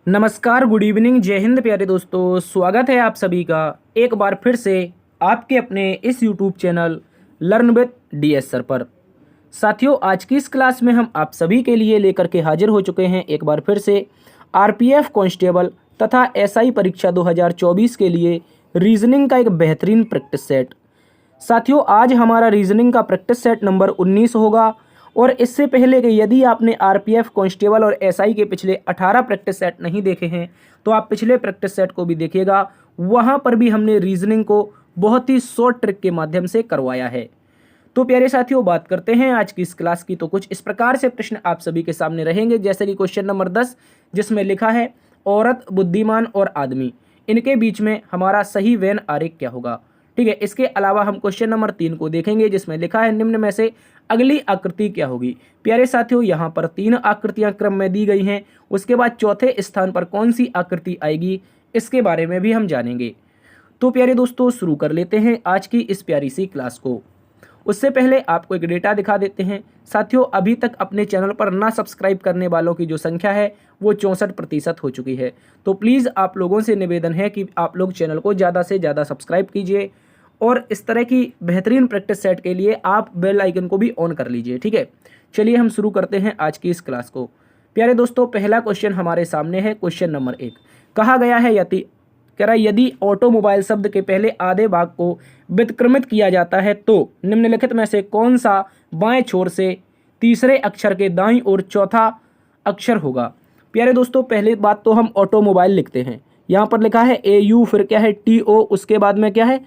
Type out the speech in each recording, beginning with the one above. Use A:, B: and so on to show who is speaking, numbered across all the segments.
A: नमस्कार, good evening, जय हिंद प्यारे दोस्तों। स्वागत है आप सभी का एक बार फिर से आपके अपने इस YouTube channel learn with DS sir पर। साथियों, आज की इस क्लास में हम आप सभी के लिए लेकर के हाजिर हो चुके हैं एक बार फिर से आरपीएफ कांस्टेबल तथा एसआई परीक्षा 2024 के लिए रीजनिंग का एक बेहतरीन प्रैक्टिस सेट। साथियों, आज हमारा रीजनिंग का प्रैक्टिस सेट नंबर 19 होगा। और इससे पहले कि यदि आपने आरपीएफ कांस्टेबल और एसआई के पिछले 18 प्रैक्टिस सेट नहीं देखे हैं तो आप पिछले प्रैक्टिस सेट को भी देखिएगा। वहां पर भी हमने रीजनिंग को बहुत ही शॉर्ट ट्रिक के माध्यम से करवाया है। तो प्यारे साथियों, बात करते हैं आज की इस क्लास की। तो कुछ इस प्रकार से प्रश्न आप सभी के सामने रहेंगे, जैसे कि क्वेश्चन नंबर 10, जिसमें लिखा है औरत, बुद्धिमान और आदमी, इनके बीच में हमारा सही वेन आरेख क्या होगा। ठीक है। इसके अलावा हम क्वेश्चन नंबर 3 को देखेंगे, जिसमें लिखा है निम्न में से अगली आकृति क्या होगी। प्यारे साथियों, यहाँ पर 3 आकृतियां क्रम में दी गई हैं। उसके बाद चौथे स्थान पर कौन सी आकृति आएगी, इसके बारे में भी हम जानेंगे। तो प्यारे दोस्तों, शुरू कर लेते हैं आज की इस प्यारी सी क्लास को। उससे पहले आपको एक डेटा दिखा देते हैं। साथियों, अभी तक अपने चैनल पर ना सब्सक्राइब करने वालों की जो संख्या है वो 64% हो चुकी है। तो प्लीज़ आप लोगों से निवेदन है कि आप लोग चैनल को ज़्यादा से ज़्यादा सब्सक्राइब कीजिए और इस तरह की बेहतरीन प्रैक्टिस सेट के लिए आप बेल आइकन को भी ऑन कर लीजिए। ठीक है। चलिए हम शुरू करते हैं आज की इस क्लास को। प्यारे दोस्तों, पहला क्वेश्चन हमारे सामने है। क्वेश्चन नंबर 1 कहा गया है कह रहा है यदि ऑटोमोबाइल शब्द के पहले आधे भाग को व्युत्क्रमित किया जाता है तो निम्नलिखित में से कौन सा बाएं छोर से तीसरे अक्षर के दाईं ओर चौथा अक्षर होगा। प्यारे दोस्तों, पहली बात तो हम ऑटोमोबाइल लिखते हैं। यहाँ पर लिखा है AU, फिर क्या है TO, उसके बाद में क्या है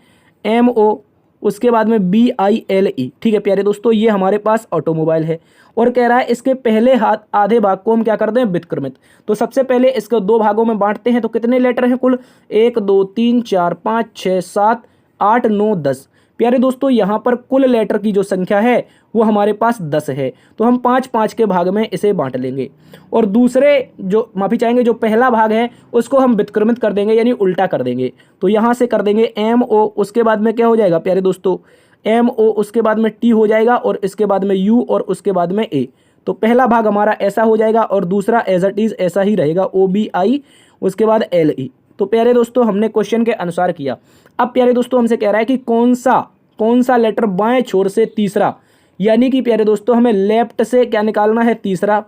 A: MO, उसके बाद में BILE। ठीक है प्यारे दोस्तों, ये हमारे पास ऑटोमोबाइल है और कह रहा है इसके पहले हाथ आधे भाग को हम क्या करते हैं, व्युत्क्रमित। तो सबसे पहले इसको 2 भागों में बांटते हैं। तो कितने लेटर हैं कुल, 1 2 3 4 5 6 7 8 9 10। प्यारे दोस्तों, यहाँ पर कुल लेटर की जो संख्या है वो हमारे पास 10 है। तो हम 5-5 के भाग में इसे बांट लेंगे और दूसरे जो माफी चाहेंगे जो पहला भाग है उसको हम व्युत्क्रमित कर देंगे, यानी उल्टा कर देंगे। तो यहाँ से कर देंगे MO, उसके बाद में क्या हो जाएगा प्यारे दोस्तों MO, उसके बाद में T हो जाएगा और इसके बाद में U और उसके बाद में A। तो पहला भाग हमारा ऐसा हो जाएगा और दूसरा एज इट इज ऐसा ही रहेगा, OBI, उसके बाद LE। तो प्यारे दोस्तों, हमने क्वेश्चन के अनुसार किया। अब प्यारे दोस्तों हमसे कह रहा है कि कौन सा लेटर बाएं छोर से तीसरा, यानी कि प्यारे दोस्तों हमें लेफ्ट से क्या निकालना है, तीसरा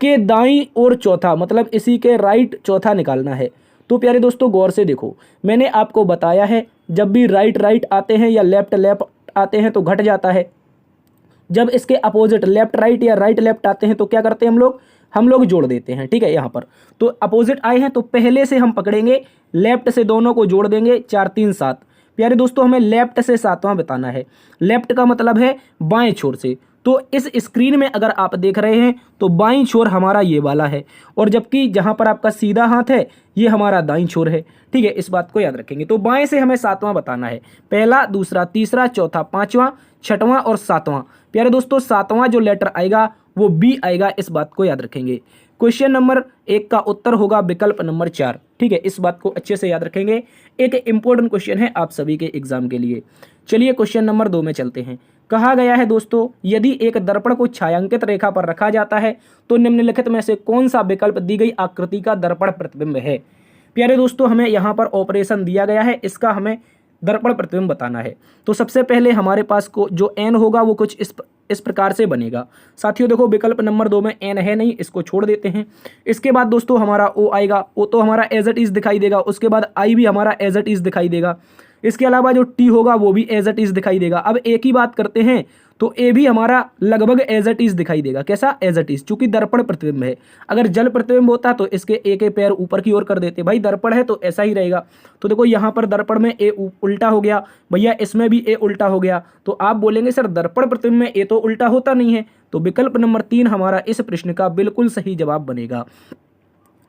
A: के दाईं ओर चौथा, मतलब इसी के राइट चौथा निकालना है। तो प्यारे दोस्तों गौर से देखो, मैंने आपको बताया है जब भी राइट आते हैं या लेफ्ट आते हैं तो घट जाता है। जब इसके अपोजिट लेफ्ट राइट या राइट लेफ्ट आते हैं तो क्या करते हैं हम लोग जोड़ देते हैं। ठीक है। यहाँ पर तो अपोजिट आए हैं तो पहले से हम पकड़ेंगे, लेफ्ट से दोनों को जोड़ देंगे, 4 3 7। प्यारे दोस्तों, हमें लेफ्ट से 7वां बताना है। लेफ्ट का मतलब है बाएं छोर से। तो इस स्क्रीन में अगर आप देख रहे हैं तो बाईं छोर हमारा ये वाला है और जबकि जहां पर आपका सीधा हाथ है ये हमारा दाईं छोर है। ठीक है, इस बात को याद रखेंगे। तो बाएं से हमें 7वां बताना है, पहला, दूसरा, तीसरा, चौथा, 5वां, 6वां और 7वां। प्यारे दोस्तों, 7वां जो लेटर आएगा वो B आएगा, इस बात को याद रखेंगे। क्वेश्चन नंबर 1 का उत्तर होगा विकल्प नंबर 4। ठीक है, इस बात को अच्छे से याद रखेंगे, एक इंपॉर्टेंट क्वेश्चन है आप सभी के एग्जाम के लिए। चलिए क्वेश्चन नंबर 2 में चलते हैं। कहा गया है दोस्तों यदि एक दर्पण को छायांकित रेखा पर रखा जाता है तो निम्नलिखित में से कौन सा विकल्प दी गई आकृति का दर्पण प्रतिबिंब है। प्यारे दोस्तों, हमें यहाँ पर ऑपरेशन दिया गया है, इसका हमें दर्पण प्रतिबिंब बताना है। तो सबसे पहले हमारे पास को जो n होगा वो कुछ इस प्रकार से बनेगा। साथियों देखो, विकल्प नंबर 2 में n है नहीं, इसको छोड़ देते हैं। इसके बाद दोस्तों हमारा O आएगा, O तो हमारा एज इट इज दिखाई देगा, उसके बाद I भी हमारा एज इट इज दिखाई देगा। इसके अलावा जो T होगा वो भी एज इट इज दिखाई देगा। अब A की बात करते हैं तो A भी हमारा लगभग एज इट इज दिखाई देगा। कैसा, एज इट इज, चूंकि दर्पण प्रतिबिंब है। अगर जल प्रतिबिंब होता तो इसके A के पैर ऊपर की ओर कर देते, भाई दर्पण है तो ऐसा ही रहेगा। तो देखो यहाँ पर दर्पण में A उल्टा हो गया, भैया इसमें भी A उल्टा हो गया। तो आप बोलेंगे सर दर्पण प्रतिबिंब में A तो उल्टा होता नहीं है। तो विकल्प नंबर 3 हमारा इस प्रश्न का बिल्कुल सही जवाब बनेगा।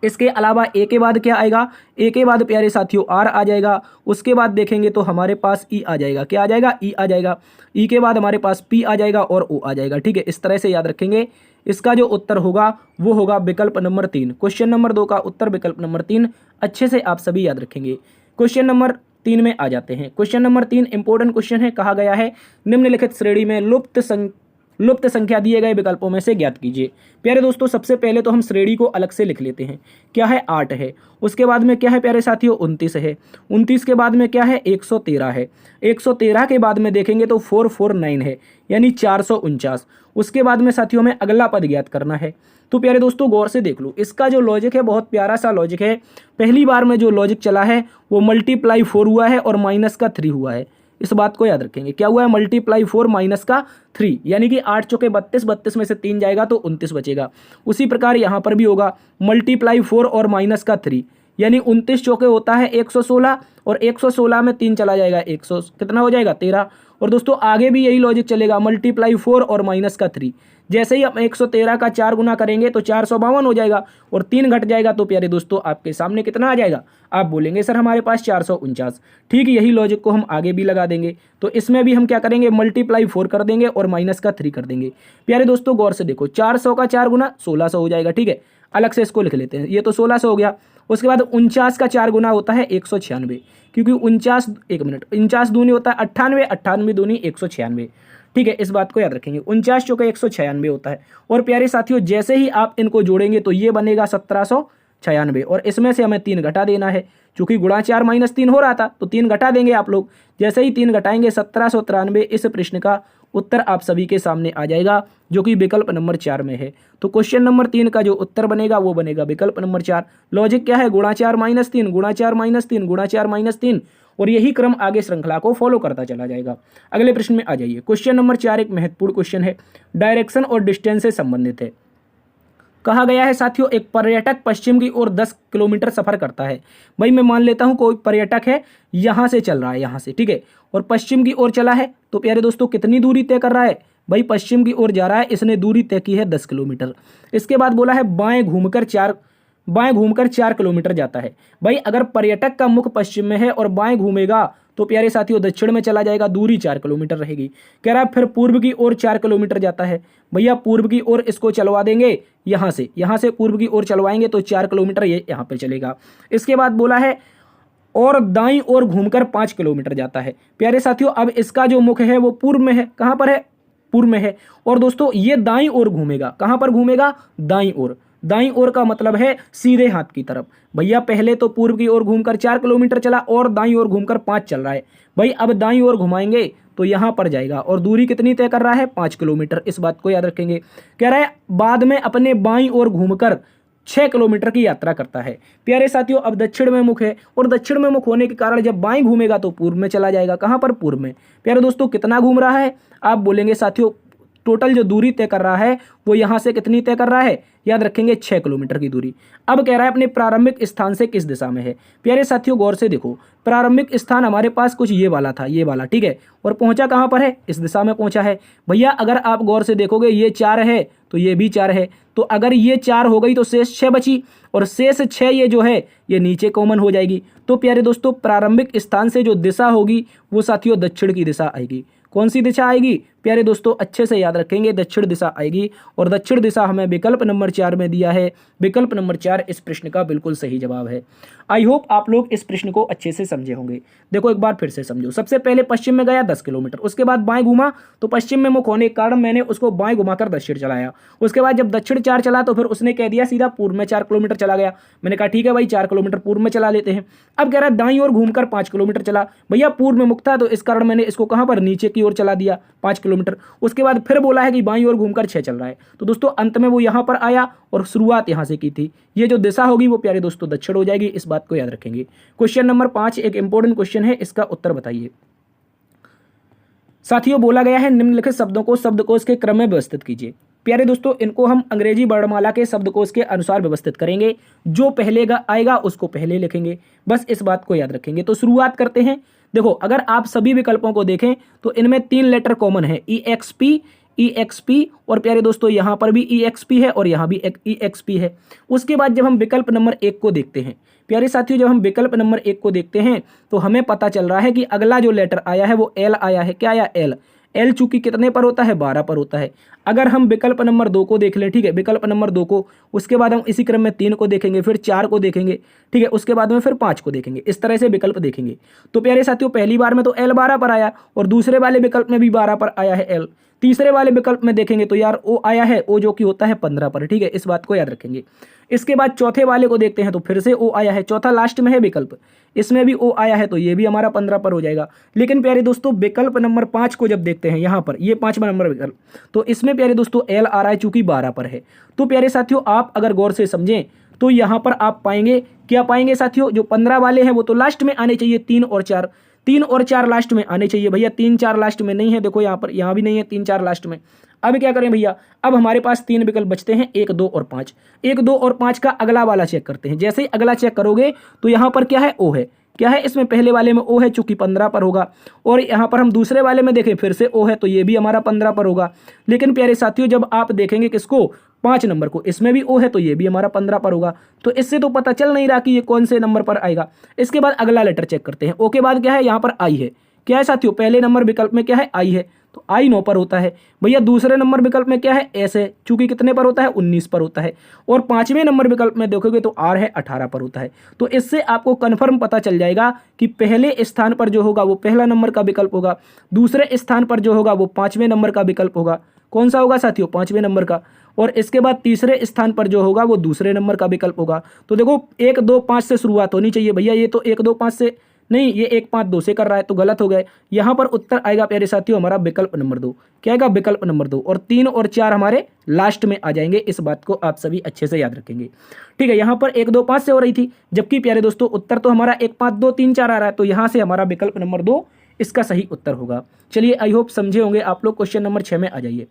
A: इसके अलावा A के बाद क्या आएगा, A के बाद प्यारे साथियों R आ जाएगा। उसके बाद देखेंगे तो हमारे पास E आ जाएगा। क्या आ जाएगा, E आ जाएगा। E के बाद हमारे पास P आ जाएगा और O आ जाएगा। ठीक है, इस तरह से याद रखेंगे। इसका जो उत्तर होगा वो होगा विकल्प नंबर 3। क्वेश्चन नंबर 2 का उत्तर विकल्प नंबर 3 अच्छे से आप सभी याद रखेंगे। क्वेश्चन नंबर 3 में आ जाते हैं। क्वेश्चन नंबर 3 इंपॉर्टेंट क्वेश्चन है। कहा गया है निम्नलिखित श्रेणी में लुप्त लुप्त संख्या दिए गए विकल्पों में से ज्ञात कीजिए। प्यारे दोस्तों सबसे पहले तो हम श्रेणी को अलग से लिख लेते हैं। क्या है 8 है, उसके बाद में क्या है प्यारे साथियों 29 है, 29 के बाद में क्या है 113 है, 113 के बाद में देखेंगे तो 449 है यानी 449। उसके बाद में साथियों में अगला पद ज्ञात करना है। तो प्यारे दोस्तों गौर से देख लो, इसका जो लॉजिक है बहुत प्यारा सा लॉजिक है। पहली बार में जो लॉजिक चला है वो मल्टीप्लाई 4 हुआ है और माइनस का 3 हुआ है। इस बात को याद रखेंगे, क्या हुआ है मल्टीप्लाई 4 माइनस का 3 यानी कि 8 चौके 32, 32 में से 3 जाएगा तो 29 बचेगा। उसी प्रकार यहाँ पर भी होगा मल्टीप्लाई 4 और माइनस का 3 यानी 29 चौके होता है 116 और 116 में 3 चला जाएगा 100 कितना हो जाएगा 13। और दोस्तों आगे भी यही लॉजिक चलेगा मल्टीप्लाई 4 और माइनस का 3। जैसे ही हम 113 का 4 गुना करेंगे तो 452 हो जाएगा और 3 घट जाएगा तो प्यारे दोस्तों आपके सामने कितना आ जाएगा, आप बोलेंगे सर हमारे पास 449। ठीक यही लॉजिक को हम आगे भी लगा देंगे। तो इसमें भी हम क्या करेंगे मल्टीप्लाई 4 कर देंगे और माइनस का 3 कर देंगे। प्यारे दोस्तों गौर से देखो 400 का 4 गुना 1600 हो जाएगा। ठीक है, अलग से इसको लिख लेते हैं, ये तो 1600 हो गया। उसके बाद 49 का 4 गुना होता है 196 क्योंकि 49 दूनी होता है 98, 98 दूनी 196। ठीक है, इस बात को याद रखेंगे। 49 चौके 196 होता है। और प्यारे साथियों जैसे ही आप इनको जोड़ेंगे तो ये बनेगा 1796 और इसमें से हमें 3 घटा देना है क्योंकि गुणा 4 माइनस 3 हो रहा था तो 3 घटा देंगे आप लोग। जैसे ही 3 घटाएंगे 1793 इस प्रश्न का उत्तर आप सभी के सामने आ जाएगा जो कि विकल्प नंबर 4 में है। तो क्वेश्चन नंबर 3 का जो उत्तर बनेगा वो बनेगा विकल्प नंबर 4। लॉजिक क्या है गुणा 4 माइनस 3 गुणा 4 माइनस 3 गुणा 4 माइनस 3 और यही क्रम आगे श्रृंखला को फॉलो करता चला जाएगा। अगले प्रश्न में आ जाइए। क्वेश्चन नंबर 4 एक महत्वपूर्ण क्वेश्चन है, डायरेक्शन और डिस्टेंस से संबंधित है। कहा गया है साथियों एक पर्यटक पश्चिम की ओर 10 किलोमीटर सफर करता है। भाई मैं मान लेता हूं कोई पर्यटक है यहां से चल रहा है यहां से, ठीक है, और पश्चिम की ओर चला है तो प्यारे दोस्तों कितनी दूरी तय कर रहा है, भाई पश्चिम की ओर जा रहा है, इसने दूरी तय की है 10 किलोमीटर। इसके बाद बोला है बाएं घूमकर 4 किलोमीटर जाता है। भाई अगर पर्यटक का मुख पश्चिम में है और बाएं घूमेगा तो प्यारे साथियों दक्षिण में चला जाएगा, दूरी 4 किलोमीटर रहेगी। कह रहा है फिर पूर्व की ओर 4 किलोमीटर जाता है। भैया पूर्व की ओर इसको चलवा देंगे, यहां से पूर्व की ओर चलवाएंगे तो 4 किलोमीटर ये यहां पे चलेगा। इसके बाद बोला है और दाईं ओर घूमकर 5 किलोमीटर जाता है। प्यारे साथियों अब इसका जो मुख है वो पूर्व में है, कहां पर है, पूर्व में है। और दोस्तों ये दाईं ओर घूमेगा, कहां पर घूमेगा, दाईं ओर। दाईं ओर का मतलब है सीधे हाथ की तरफ। भैया पहले तो पूर्व की ओर घूमकर 4 किलोमीटर चला और दाईं ओर घूमकर 5 चल रहा है। भाई अब दाईं ओर घुमाएंगे तो यहां पर जाएगा और दूरी कितनी तय कर रहा है 5 किलोमीटर। इस बात को याद रखेंगे। कह रहा है बाद में अपने बाईं ओर घूमकर 6 किलोमीटर की यात्रा करता है। प्यारे साथियों अब दक्षिण में मुख है और दक्षिण में मुख होने के कारण जब बाईं घूमेगा तो पूर्व में चला जाएगा। कहां पर, पूर्व में। प्यारे दोस्तों कितना घूम रहा है, आप बोलेंगे साथियों टोटल जो दूरी तय कर रहा है वो यहां से कितनी तय कर रहा है, याद रखेंगे 6 किलोमीटर की दूरी। अब कह रहा है अपने प्रारंभिक स्थान से किस दिशा में है। प्यारे साथियों गौर से देखो प्रारंभिक स्थान हमारे पास कुछ ये वाला था, ये वाला, ठीक है, और पहुंचा कहां पर है, इस दिशा में पहुंचा है। भैया अगर आप गौर से देखोगे ये 4 है तो ये भी 4 है, तो अगर ये 4 हो गई तो शेष 6 बची और शेष 6 ये जो है ये नीचे कॉमन हो जाएगी। तो प्यारे दोस्तों प्रारंभिक स्थान से जो दिशा होगी वो साथियों दक्षिण की दिशा आएगी। कौन सी दिशा आएगी प्यारे दोस्तों, अच्छे से याद रखेंगे, दक्षिण दिशा आएगी। और दक्षिण दिशा हमें विकल्प नंबर 4 में दिया है। विकल्प नंबर 4 इस प्रश्न का बिल्कुल सही जवाब है। आई होप आप लोग इस प्रश्न को अच्छे से समझे होंगे। देखो एक बार फिर से समझो। सबसे पहले पश्चिम में गया 10 किलोमीटर, उसके बाद बाएं घूमा तो पश्चिम में मुख होने के कारण मैंने उसको बाएं घुमाकर दक्षिण चलाया। उसके बाद जब दक्षिण 4 चला तो फिर उसने कह दिया सीधा पूर्व में 4 किलोमीटर चला गया। मैंने कहा ठीक है भाई 4 किलोमीटर पूर्व में चला लेते हैं। अब कह रहा है दाईं ओर घूमकर 5 किलोमीटर चला। भैया पूर्व में मुख था तो इस कारण मैंने इसको कहां पर, नीचे की ओर चला दिया 5 किलोमीटर। उसके बाद फिर बोला है कि बाईं ओर घूमकर 6 चल रहा है। तो दोस्तों अंत में वो यहां पर आया और शुरुआत यहां से की थी। ये जो दिशा होगी वो प्यारे दोस्तों दक्षिण हो जाएगी। इस बात को याद रखेंगे। क्वेश्चन नंबर 5 एक इंपॉर्टेंट क्वेश्चन है, इसका उत्तर बताइए। साथियों बोला गया है निम्नलिखित शब्दों को शब्दकोश के क्रम में व्यवस्थित कीजिए। प्यारे दोस्तों इनको हम अंग्रेजी वर्णमाला के शब्दकोश के अनुसार व्यवस्थित करेंगे। जो पहले आएगा उसको पहले लिखेंगे, बस इस बात को याद रखेंगे। तो शुरुआत करते हैं। देखो अगर आप सभी विकल्पों को देखें तो इनमें 3 लेटर कॉमन है, EXP और प्यारे दोस्तों यहां पर भी EXP है और यहां भी EXP है। उसके बाद जब हम विकल्प नंबर 1 को देखते हैं, प्यारे साथियों जब हम विकल्प नंबर 1 को देखते हैं तो हमें पता चल रहा है कि अगला जो लेटर आया है वो L आया है। क्या आया, L। एल चूंकि कितने पर होता है, 12 पर होता है। अगर हम विकल्प नंबर 2 को देख लें, ठीक है, विकल्प नंबर 2 को, उसके बाद हम इसी क्रम में 3 को देखेंगे, फिर 4 को देखेंगे, ठीक है, उसके बाद में फिर 5 को देखेंगे, इस तरह से विकल्प देखेंगे। तो प्यारे साथियों पहली बार में तो एल 12 पर आया और दूसरे वाले विकल्प में भी 12 पर आया है एल। तीसरे वाले विकल्प में देखेंगे तो यार ओ आया है, ओ जो कि होता है 15 पर, ठीक है, इस बात को याद रखेंगे। इसके बाद चौथे वाले को देखते हैं तो फिर से ओ आया है, चौथा लास्ट में है विकल्प, इसमें भी ओ आया है, तो ये भी हमारा 15 पर हो जाएगा। लेकिन प्यारे दोस्तों विकल्प नंबर 5 को जब देखते हैं यहाँ पर, ये 5वां नंबर विकल्प, तो इसमें प्यारे दोस्तों एल आ रहा है चूंकि 12 पर है। तो प्यारे साथियों आप अगर गौर से समझें तो यहाँ पर आप पाएंगे, क्या पाएंगे साथियों, जो 15 वाले हैं वो तो लास्ट में आने चाहिए, 3 और 4, 3 और 4 लास्ट में आने चाहिए भैया, 3 4 लास्ट में नहीं है, देखो यहाँ पर, यहाँ भी नहीं है 3 4 लास्ट में। अब क्या करें भैया, अब हमारे पास 3 विकल्प बचते हैं, 1 2 और 5। 1 2 और 5 का अगला वाला चेक करते हैं। जैसे ही अगला चेक करोगे तो यहाँ पर क्या है, ओ है, क्या है, इसमें पहले वाले में ओ है चूंकि 15 पर होगा, और यहाँ पर हम दूसरे वाले में देखें फिर से ओ है, तो ये भी हमारा 15 पर होगा। लेकिन प्यारे साथियों जब आप देखेंगे किसको, 5 नंबर को, इसमें भी ओ है, तो ये भी हमारा 15 पर होगा। तो इससे तो पता चल नहीं रहा कि ये कौन से नंबर पर आएगा। इसके बाद अगला लेटर चेक करते हैं। ओ के बाद क्या है, यहाँ पर आई है, क्या है साथियों, पहले नंबर विकल्प में क्या है, आई है, तो आई 9 पर होता है। भैया दूसरे नंबर विकल्प में क्या है, एस है, चूंकि कितने पर होता है, 19 पर होता है। और 5वें नंबर विकल्प में देखोगे तो आर है, 18 पर होता है। तो इससे आपको कन्फर्म पता चल जाएगा कि पहले स्थान पर जो होगा वो पहला नंबर का विकल्प होगा, दूसरे स्थान पर जो होगा वो 5वें नंबर का विकल्प होगा। कौन सा होगा साथियों, 5वें नंबर का। और इसके बाद तीसरे स्थान पर जो होगा वो दूसरे नंबर का विकल्प होगा। तो देखो 1 2 5 से शुरुआत होनी चाहिए भैया, ये तो 1 2 5 से नहीं, ये 1 5 2 से कर रहा है, तो गलत हो गए। यहाँ पर उत्तर आएगा प्यारे साथियों हमारा विकल्प नंबर 2। क्या आएगा, विकल्प नंबर 2। और 3 और 4 हमारे लास्ट में आ जाएंगे, इस बात को आप सभी अच्छे से याद रखेंगे, ठीक है। यहाँ पर 1 2 5 से हो रही थी, जबकि प्यारे दोस्तों उत्तर तो हमारा 1 5 2 3 4 आ रहा है, तो यहाँ से हमारा विकल्प नंबर 2 इसका सही उत्तर होगा। चलिए आई होप समझे होंगे आप लोग। क्वेश्चन नंबर 6 में आ जाइए।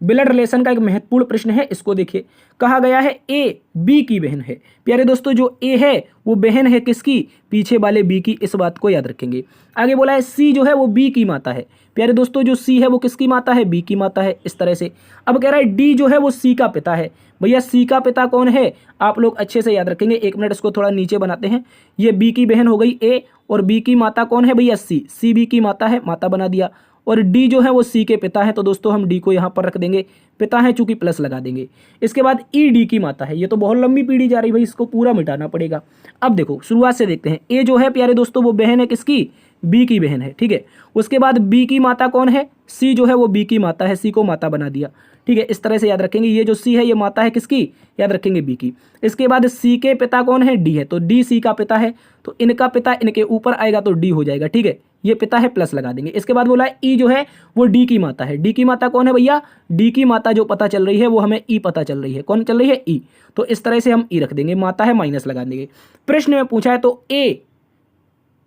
A: ब्लड रिलेशन का एक महत्वपूर्ण प्रश्न है, इसको देखिए। कहा गया है ए बी की बहन है। प्यारे दोस्तों जो ए है वो बहन है किसकी, पीछे वाले बी की, इस बात को याद रखेंगे। आगे बोला है सी जो है वो बी की माता है। प्यारे दोस्तों जो सी है वो किसकी माता है, बी की माता है, इस तरह से। अब कह रहा है डी जो है वो सी का पिता है। भैया सी का पिता कौन है, आप लोग अच्छे से याद रखेंगे। 1 मिनट इसको थोड़ा नीचे बनाते हैं। ये बी की बहन हो गई ए, और बी की माता कौन है भैया, सी। सी बी की माता है, माता बना दिया। और डी जो है वो सी के पिता है, तो दोस्तों हम डी को यहाँ पर रख देंगे, पिता है चूंकि प्लस लगा देंगे। इसके बाद ई डी की माता है। ये तो बहुत लंबी पीढ़ी जा रही भाई, इसको पूरा मिटाना पड़ेगा। अब देखो शुरुआत से देखते हैं। ए जो है प्यारे दोस्तों वो बहन है किसकी, बी की बहन है, ठीक है। उसके बाद बी की माता कौन है, सी जो है वो बी की माता है, सी को माता बना दिया, ठीक है। इस तरह से याद रखेंगे। ये जो सी है ये माता है किसकी, याद रखेंगे बी की। इसके बाद सी के पिता कौन है, डी है, तो डी सी का पिता है, तो इनका पिता इनके ऊपर आएगा तो डी हो जाएगा, ठीक है। ये पिता है, प्लस लगा देंगे। इसके बाद बोला है ई जो है वो डी की माता है। डी की माता कौन है भैया, डी की माता जो पता चल रही है वो हमें ई पता चल रही है। कौन चल रही है, ई। तो इस तरह से हम ई रख देंगे, माता है माइनस लगा देंगे। प्रश्न में पूछा है तो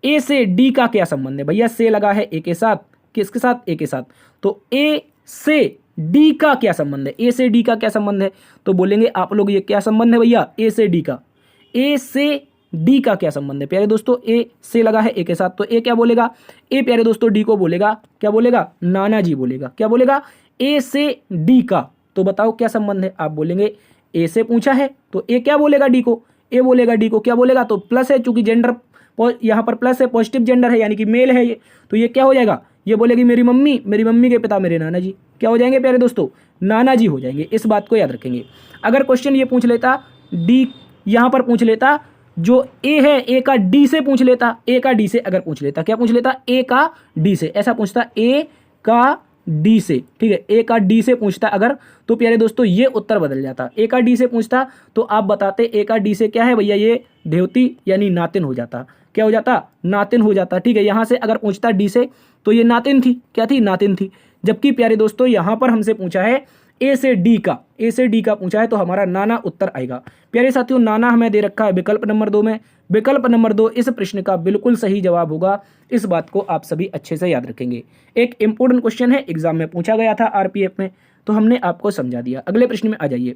A: ए से डी का क्या संबंध है भैया, से लगा है ए के साथ, किसके साथ, ए के साथ। तो ए से डी का क्या संबंध है, ए से डी का क्या संबंध है, तो बोलेंगे आप लोग ये क्या संबंध है भैया, ए से डी का। ए से डी का क्या संबंध है प्यारे दोस्तों, ए से लगा है ए के साथ, तो ए क्या बोलेगा, ए प्यारे दोस्तों डी को बोलेगा, क्या बोलेगा, नाना जी बोलेगा। क्या बोलेगा, ए से डी का। तो बताओ क्या संबंध है, आप बोलेंगे ए से पूछा है तो ए क्या बोलेगा, डी को, ए बोलेगा, डी को क्या बोलेगा, तो प्लस है, चूंकि जेंडर यहाँ पर प्लस है, पॉजिटिव जेंडर है यानी कि मेल है ये, तो ये क्या हो जाएगा, ये बोलेगी मेरी मम्मी के पिता मेरे नाना जी। क्या हो जाएंगे प्यारे दोस्तों, नाना जी हो जाएंगे। इस बात को याद रखेंगे। अगर क्वेश्चन ये पूछ लेता, डी यहाँ पर पूछ लेता, जो ए है ए का डी से पूछ लेता, ए का डी से अगर पूछ लेता, क्या पूछ लेता, ए का डी से, ऐसा पूछता, ए का डी से, ठीक है, ए का डी से पूछता अगर, तो प्यारे दोस्तों ये उत्तर बदल जाता। ए का डी से पूछता तो आप बताते ए का डी से क्या है भैया, ये देवती यानी नातिन हो जाता। क्या हो जाता, नातिन हो जाता, ठीक है। यहाँ से अगर पूछता डी से तो ये नातिन थी, क्या थी, नातिन थी। जबकि प्यारे दोस्तों यहाँ पर हमसे पूछा है ए से डी का, ए से डी का पूछा है, तो हमारा नाना उत्तर आएगा। प्यारे साथियों नाना हमें दे रखा है विकल्प नंबर 2 में। विकल्प नंबर 2 इस प्रश्न का बिल्कुल सही जवाब होगा। इस बात को आप सभी अच्छे से याद रखेंगे। एक इंपॉर्टेंट क्वेश्चन है, एग्जाम में पूछा गया था आरपीएफ में, तो हमने आपको समझा दिया। अगले प्रश्न में आ जाइए।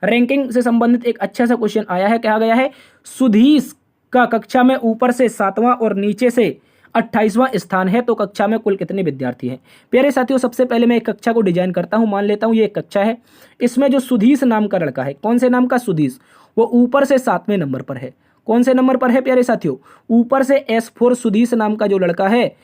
A: रैंकिंग से संबंधित एक अच्छा सा क्वेश्चन आया है। कहा गया है सुधीश का कक्षा में ऊपर से 7वां और नीचे से 28वां स्थान है, तो कक्षा में कुल कितने विद्यार्थी हैं। प्यारे साथियों सबसे पहले मैं एक कक्षा को डिजाइन करता हूं। मान लेता हूं ये एक कक्षा है, इसमें जो सुधीश नाम का लड़का है, कौन से नाम का, सुधीश, वो ऊपर से 7वें नंबर पर है। कौन से नंबर पर है प्यारे साथियों, ऊपर से S4 सुधीश नाम का जो लड़का है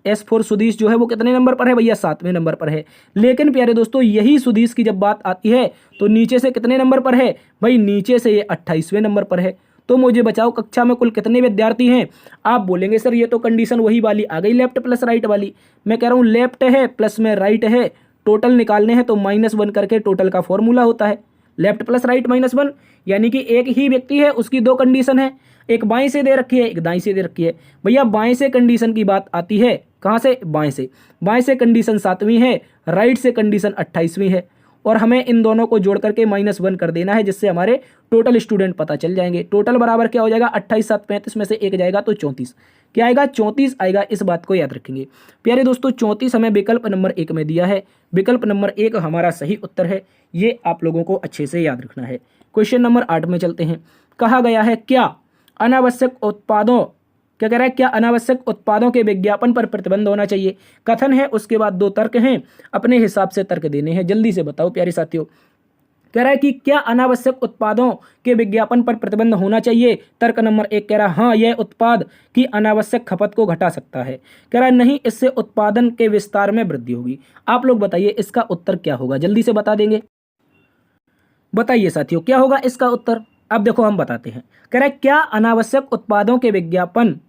A: S4 सुधीश जो है वो कितने नंबर पर है भैया, 7वें नंबर पर है। लेकिन प्यारे दोस्तों यही सुधीश की जब बात आती है तो नीचे से कितने नंबर पर है भाई, नीचे से ये 28वें नंबर पर है। तो मुझे बताओ कक्षा में कुल कितने विद्यार्थी हैं। आप बोलेंगे सर ये तो कंडीशन वही वाली आ गई, लेफ्ट प्लस राइट वाली। मैं कह रहा हूँ लेफ्ट है प्लस में राइट है, टोटल निकालने हैं तो -1 करके टोटल का फॉर्मूला होता है, लेफ्ट प्लस राइट -1। यानी कि एक ही व्यक्ति है, उसकी दो कंडीशन है, एक बाएं से दे रखी है, एक दाएं से दे रखी है। भैया बाएं से कंडीशन की बात आती है, कहाँ से, बाएं से। बाएं से कंडीशन 7वीं है, राइट से कंडीशन 28वीं है, और हमें इन दोनों को जोड़ करके -1 कर देना है, जिससे हमारे टोटल स्टूडेंट पता चल जाएंगे। टोटल बराबर क्या हो जाएगा, 28 7 35 में से एक जाएगा तो 34। क्या आएगा, 34 आएगा। इस बात को याद रखेंगे प्यारे दोस्तों। 34 हमें विकल्प नंबर 1 में दिया है, विकल्प नंबर 1 हमारा सही उत्तर है। ये आप लोगों को अच्छे से याद रखना है। क्वेश्चन नंबर 8 में चलते हैं। कहा गया है क्या अनावश्यक उत्पादों, क्या कह रहा है, क्या अनावश्यक उत्पादों के विज्ञापन पर प्रतिबंध होना चाहिए। कथन है, उसके बाद 2 तर्क हैं, अपने हिसाब से तर्क देने हैं। जल्दी से बताओ प्यारे साथियों। कह रहा है कि क्या अनावश्यक उत्पादों के विज्ञापन पर प्रतिबंध होना चाहिए। तर्क नंबर 1 कह रहा है हाँ, यह उत्पाद की अनावश्यक खपत को घटा सकता है। कह रहा है नहीं, इससे उत्पादन के विस्तार में वृद्धि होगी। आप लोग बताइए इसका उत्तर क्या होगा, जल्दी से बता देंगे। बताइए साथियों क्या होगा इसका उत्तर। अब देखो हम बताते हैं। कह रहा है क्या अनावश्यक उत्पादों के विज्ञापन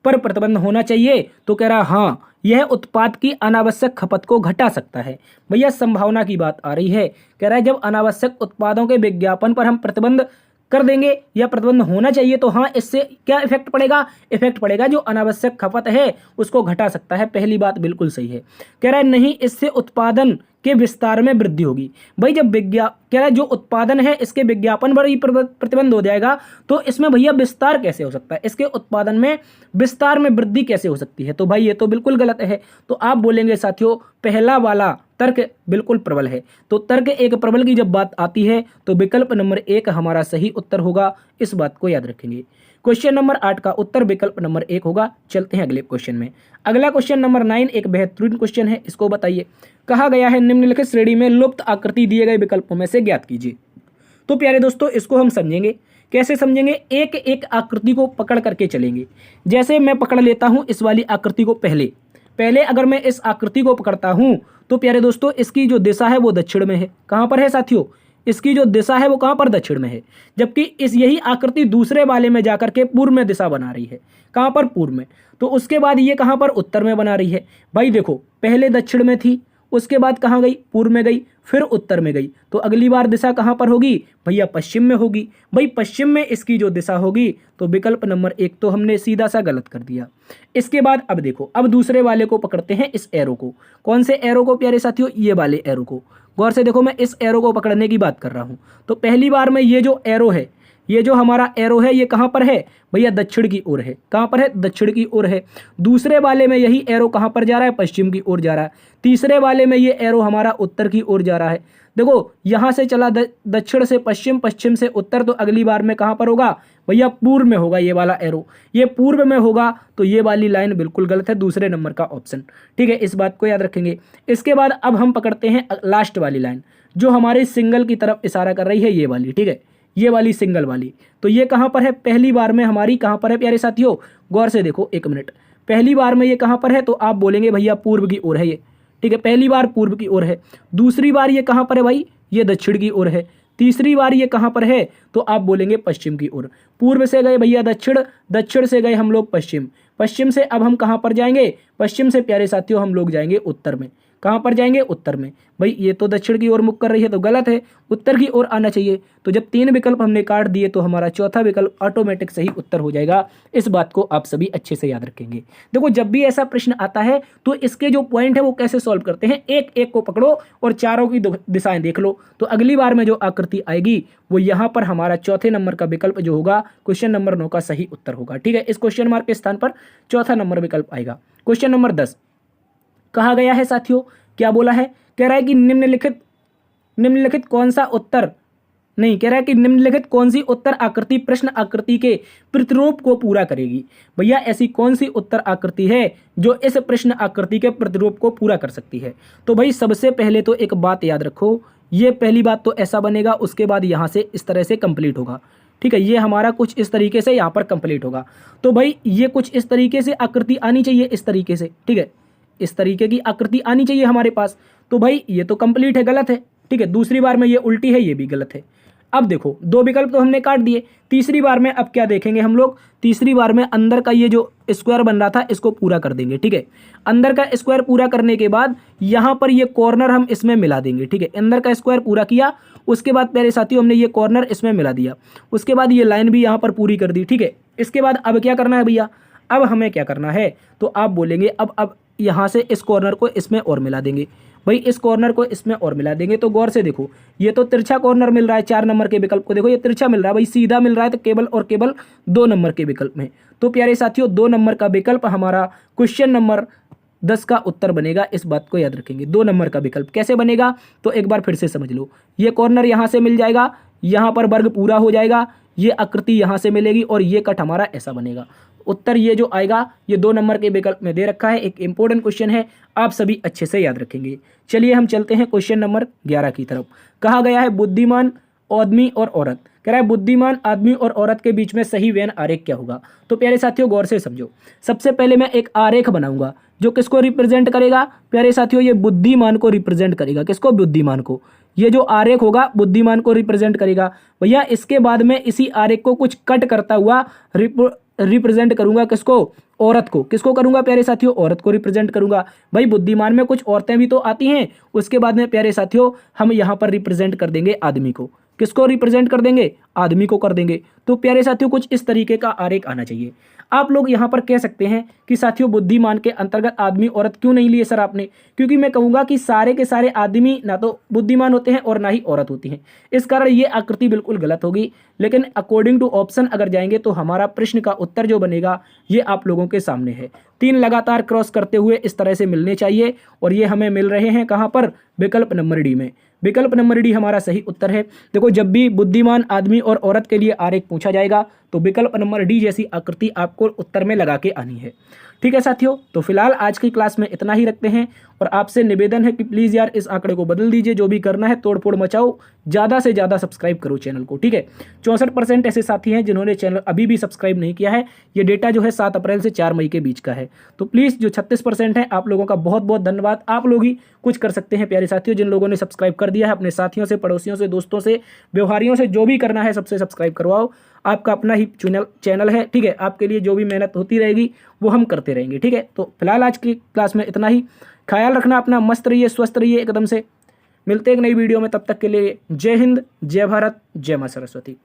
A: पर प्रतिबंध होना चाहिए, तो कह रहा है हाँ, यह उत्पाद की अनावश्यक खपत को घटा सकता है। भैया संभावना की बात आ रही है। कह रहा है जब अनावश्यक उत्पादों के विज्ञापन पर हम प्रतिबंध कर देंगे या प्रतिबंध होना चाहिए तो हाँ, इससे क्या इफेक्ट पड़ेगा, इफेक्ट पड़ेगा जो अनावश्यक खपत है उसको घटा सकता है। पहली बात बिल्कुल सही है। कह रहा है नहीं, इससे उत्पादन के विस्तार में वृद्धि होगी। भाई जब कह रहा है जो उत्पादन है इसके विज्ञापन पर ही प्रतिबंध हो जाएगा तो इसमें भैया विस्तार कैसे हो सकता है, इसके उत्पादन में विस्तार में वृद्धि कैसे हो सकती है। तो भाई ये तो बिल्कुल गलत है। तो आप बोलेंगे साथियों पहला वाला तर्क बिल्कुल प्रबल है। तो तर्क 1 प्रबल की जब बात आती है तो विकल्प नंबर 1 हमारा सही उत्तर होगा। इस बात को याद रखेंगे। क्वेश्चन नंबर 8 का उत्तर विकल्प नंबर 1 होगा। चलते हैं अगले क्वेश्चन में। अगला क्वेश्चन नंबर 9 एक बेहतरीन क्वेश्चन है, इसको बताइए। कहा गया है निम्नलिखित श्रेणी में लुप्त आकृति दिए गए विकल्पों में से ज्ञात कीजिए। तो प्यारे दोस्तों इसको हम समझेंगे। कैसे समझेंगे, एक एक आकृति को पकड़ करके चलेंगे। जैसे मैं पकड़ लेता हूं इस वाली आकृति को, पहले अगर मैं इस आकृति को पकड़ता हूं तो प्यारे दोस्तों इसकी जो दिशा है वो दक्षिण में है। कहां पर है साथियों, इसकी जो दिशा है वो कहां पर, दक्षिण में है। जबकि इस यही आकृति दूसरे वाले में जाकर के पूर्व में दिशा बना रही है। कहां पर, पूर्व में। तो उसके बाद ये कहां पर, उत्तर में बना रही है। भाई देखो पहले दक्षिण में थी, उसके बाद कहां गई, पूर्व में गई, फिर उत्तर में गई। तो अगली बार दिशा कहां पर होगी भैया, पश्चिम में होगी। भाई पश्चिम में इसकी जो दिशा होगी तो विकल्प नंबर 1 तो हमने सीधा सा गलत कर दिया। इसके बाद अब देखो, अब दूसरे वाले को पकड़ते हैं, इस एरो को। कौन से एरो को प्यारे साथियों, ये वाले एरो को। गौर से देखो मैं इस एरो को पकड़ने की बात कर रहा हूं। तो पहली बार में ये जो एरो है, ये जो हमारा एरो है ये कहां पर है भैया, दक्षिण की ओर है। कहां पर है, दक्षिण की ओर है। दूसरे वाले में यही एरो कहां पर जा रहा है, पश्चिम की ओर जा रहा है। तीसरे वाले में ये एरो हमारा उत्तर की ओर जा रहा है। देखो यहां से चला दक्षिण से पश्चिम, पश्चिम से उत्तर, तो अगली बार में कहां पर होगा भैया, पूर्व में होगा। ये वाला एरो ये पूर्व में होगा, तो ये वाली लाइन बिल्कुल गलत है, दूसरे नंबर का ऑप्शन। ठीक है, इस बात को याद रखेंगे। इसके बाद अब हम पकड़ते हैं लास्ट वाली लाइन जो हमारे सिंगल की तरफ इशारा कर रही है, ये वाली। ठीक है, ये वाली सिंगल वाली। तो ये कहां पर है, पहली बार में हमारी कहां पर है प्यारे साथियों, गौर से देखो 1 मिनट। पहली बार में ये कहां पर है, तो आप बोलेंगे भैया पूर्व की ओर है ये। ठीक है, पहली बार पूर्व की ओर है। दूसरी बार ये कहां पर है भाई, ये दक्षिण की ओर है। तीसरी बार ये कहां पर है, तो आप बोलेंगे पश्चिम की ओर। पूर्व से गए भैया दक्षिण, दक्षिण से गए हम लोग पश्चिम, पश्चिम से अब हम कहां पर जाएंगे, पश्चिम से प्यारे साथियों हम लोग जाएंगे उत्तर में। कहां पर जाएंगे, उत्तर में। भाई ये तो दक्षिण की ओर मुख कर रही है तो गलत है, उत्तर की ओर आना चाहिए। तो जब 3 विकल्प हमने काट दिए तो हमारा चौथा विकल्प ऑटोमेटिक सही उत्तर हो जाएगा। इस बात को आप सभी अच्छे से याद रखेंगे। देखो जब भी ऐसा प्रश्न आता है तो इसके जो पॉइंट है वो कैसे सॉल्व करते हैं, एक एक को पकड़ो और चारों की दिशाएं देख लो। तो अगली बार में जो आकृति आएगी वो यहाँ पर हमारा चौथे नंबर का विकल्प जो होगा क्वेश्चन नंबर 9 का सही उत्तर होगा। ठीक है, इस क्वेश्चन मार्क के स्थान पर चौथा नंबर विकल्प आएगा। क्वेश्चन नंबर 10 कहा गया है साथियों, क्या बोला है, कह रहा है कि निम्नलिखित कौन सा उत्तर, नहीं कह रहा है कि निम्नलिखित कौन सी उत्तर आकृति प्रश्न आकृति के प्रतिरूप को पूरा करेगी। भैया ऐसी कौन सी उत्तर आकृति है जो इस प्रश्न आकृति के प्रतिरूप को पूरा कर सकती है। तो भाई सबसे पहले तो एक बात याद रखो, ये पहली बात तो ऐसा बनेगा, उसके बाद यहाँ से इस तरह से कंप्लीट होगा। ठीक है, ये हमारा कुछ इस तरीके से यहाँ पर कंप्लीट होगा। तो भाई ये कुछ इस तरीके से आकृति आनी चाहिए, इस तरीके से। ठीक है, इस तरीके की आकृति आनी चाहिए हमारे पास। तो भाई ये तो कंप्लीट है, गलत है। ठीक है, दूसरी बार में ये उल्टी है, ये भी गलत है। अब देखो, दो विकल्प तो हमने काट दिए। तीसरी बार में अब क्या देखेंगे हम लोग, तीसरी बार में अंदर का ये जो स्क्वायर बन रहा था इसको पूरा कर देंगे। ठीक है, अंदर का स्क्वायर पूरा करने के बाद यहां पर ये कॉर्नर हम इसमें मिला देंगे। ठीक है, अंदर का स्क्वायर पूरा किया, उसके बाद प्यारे साथियों हमने ये कॉर्नर इसमें मिला दिया, उसके बाद ये लाइन भी यहां पर पूरी कर दी। ठीक है, इसके बाद अब क्या करना है भैया, अब हमें क्या करना है, तो आप बोलेंगे अब यहां से इस कॉर्नर को इसमें और मिला देंगे। भाई इस कॉर्नर को इसमें और मिला देंगे, तो गौर से देखो, ये तो तिरछा कॉर्नर मिल रहा है 4 नंबर के विकल्प को, देखो ये तिरछा मिल रहा है भाई, सीधा मिल रहा है तो केवल और केवल 2 नंबर के विकल्प में। तो प्यारे साथियों 2 नंबर का विकल्प हमारा क्वेश्चन नंबर 10 का उत्तर बनेगा। इस बात को याद रखेंगे। 2 नंबर का विकल्प कैसे बनेगा, तो एक बार फिर से समझ लो, ये कॉर्नर यहां से मिल जाएगा, यहां पर वर्ग पूरा हो जाएगा, ये आकृति यहां से मिलेगी और ये कट हमारा ऐसा बनेगा। उत्तर ये जो आएगा ये 2 नंबर के विकल्प में दे रखा है। एक इंपॉर्टेंट क्वेश्चन है, आप सभी अच्छे से याद रखेंगे। चलिए हम चलते हैं क्वेश्चन नंबर 11 की तरफ। कहा गया है बुद्धिमान आदमी और औरत, कह रहा है बुद्धिमान आदमी और औरत के बीच में सही वेन आरेख क्या होगा। तो प्यारे साथियों गौर से समझो, सबसे पहले मैं एक आरेख बनाऊंगा जो किसको रिप्रेजेंट करेगा, प्यारे साथियों ये बुद्धिमान को रिप्रेजेंट करेगा। किसको, बुद्धिमान को। ये जो आरेख होगा बुद्धिमान को रिप्रेजेंट करेगा भैया। इसके बाद में इसी आरेख को कुछ कट करता हुआ रिप्रेजेंट करूंगा, किसको, औरत को। किसको करूंगा प्यारे साथियों, औरत को रिप्रेजेंट करूंगा। भाई बुद्धिमान में कुछ औरतें भी तो आती हैं। उसके बाद में प्यारे साथियों हम यहां पर रिप्रेजेंट कर देंगे आदमी को। किसको रिप्रेजेंट कर देंगे, आदमी को कर देंगे। तो प्यारे साथियों कुछ इस तरीके का आरेख आना चाहिए। आप लोग यहां पर कह सकते हैं कि साथियों बुद्धिमान के अंतर्गत आदमी औरत क्यों नहीं लिए सर आपने, क्योंकि मैं कहूंगा कि सारे के सारे आदमी ना तो बुद्धिमान होते हैं और ना ही औरत होती हैं, इस कारण ये आकृति बिल्कुल गलत होगी। लेकिन अकॉर्डिंग टू ऑप्शन अगर जाएंगे तो हमारा प्रश्न का उत्तर जो बनेगा ये आप लोगों के सामने है। 3 लगातार क्रॉस करते हुए इस तरह से मिलने चाहिए और ये हमें मिल रहे हैं कहां पर, विकल्प नंबर डी में। विकल्प नंबर डी हमारा सही उत्तर है। देखो जब भी बुद्धिमान आदमी और औरत के लिए आरेख पूछा जाएगा तो विकल्प नंबर डी जैसी आकृति आपको उत्तर में लगा के आनी है। ठीक है साथियों, तो फिलहाल आज की क्लास में इतना ही रखते हैं और आपसे निवेदन है कि प्लीज़ यार इस आंकड़े को बदल दीजिए। जो भी करना है तोड़फोड़ मचाओ, ज़्यादा से ज़्यादा सब्सक्राइब करो चैनल को। ठीक है, 64% ऐसे साथी हैं जिन्होंने चैनल अभी भी सब्सक्राइब नहीं किया है। ये डेटा जो है 7 अप्रैल से 4 मई के बीच का है। तो प्लीज़ जो 36% है आप लोगों का बहुत बहुत धन्यवाद। आप लोग ही कुछ कर सकते हैं प्यारे साथियों, जिन लोगों ने सब्सक्राइब कर दिया है अपने साथियों से, पड़ोसियों से, दोस्तों से, व्यवहारियों से, जो भी करना है सबसे सब्सक्राइब करवाओ। आपका अपना ही चैनल है। ठीक है, आपके लिए जो भी मेहनत होती रहेगी वो हम करते रहेंगे। ठीक है, तो फिलहाल आज की क्लास में इतना ही। ख्याल रखना अपना, मस्त रहिए, स्वस्थ रहिए एकदम से। मिलते हैं एक नई वीडियो में, तब तक के लिए जय हिंद, जय भारत, जय मां सरस्वती।